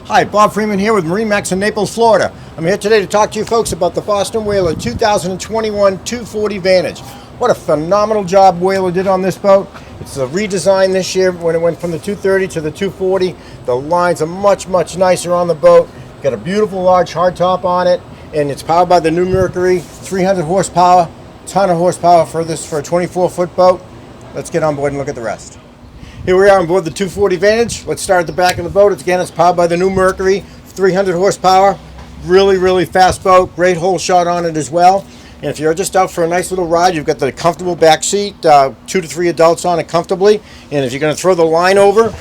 Hi, Bob Freeman here with MarineMax in Naples, Florida. I'm here today to talk to you folks about the Boston Whaler 2021 240 Vantage. What a phenomenal job Whaler did on this boat. It's a redesign this year when it went from the 230 to the 240. The lines are much nicer on the boat. Got a beautiful large hardtop on it, and it's powered by the new Mercury, 300 horsepower, ton of horsepower for a 24-foot boat. Let's get on board and look at the rest. Here we are on board the 240 Vantage. Let's start at the back of the boat. It's powered by the new Mercury, 300 horsepower. Really fast boat. Great hole shot on it as well. And if you're just out for a nice little ride, you've got the comfortable back seat, 2 to 3 adults on it comfortably. And if you're going to throw the line over,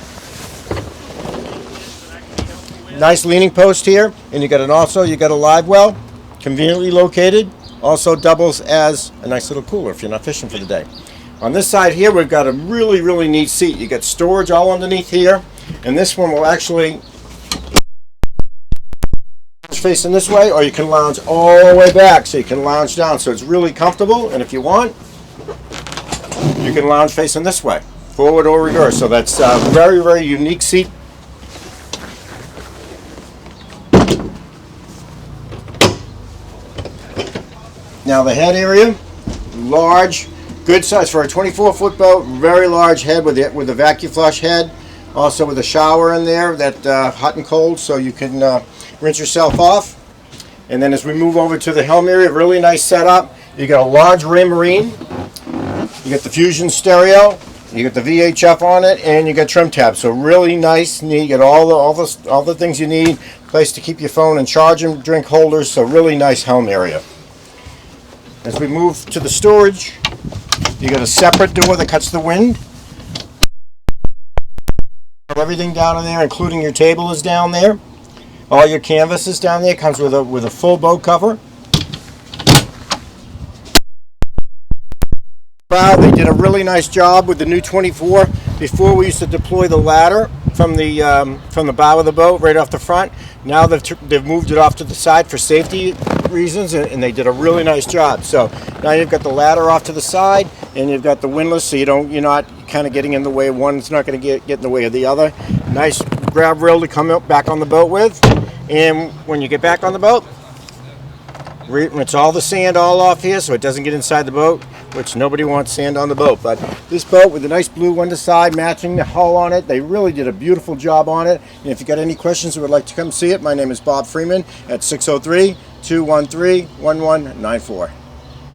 nice leaning post here. And you got a live well, conveniently located. Also doubles as a nice little cooler if you're not fishing for the day. On this side here, we've got a really neat seat. You got storage all underneath here, and this one will actually facing this way, or you can lounge all the way back, so you can lounge down. So it's really comfortable, and if you want, you can lounge facing this way, forward or reverse. So that's a very unique seat. Now the head area, large. Good size for a 24-foot boat. Very large head with a vacuum flush head. Also with a shower in there that hot and cold, so you can rinse yourself off. And then as we move over to the helm area, really nice setup. You got a large Marine. You got the Fusion stereo. You got the VHF on it, and you got trim tabs. So really nice, neat. You got all the things you need. Place to keep your phone and charge and drink holders. So really nice helm area. As we move to the storage, you got a separate door that cuts the wind. Everything down in there, including your table, is down there. All your canvas is down there. It comes with a full boat cover. Wow, they did a really nice job with the new 24. Before we used to deploy the ladder from the bow of the boat right off the front. Now they've moved it off to the side for safety reasons, and they did a really nice job. So now you've got the ladder off to the side, and you've got the windlass, so you're not kind of getting in the way. One's not going to get in the way of the other. Nice grab rail to come up back on the boat with, and when you get back on the boat, rinse all the sand all off here so it doesn't get inside the boat, which nobody wants sand on the boat. But this boat with the nice blue underside matching the hull on it, they really did a beautiful job on it. And if you got any questions or would like to come see it, my name is Bob Freeman at 603-213-1194.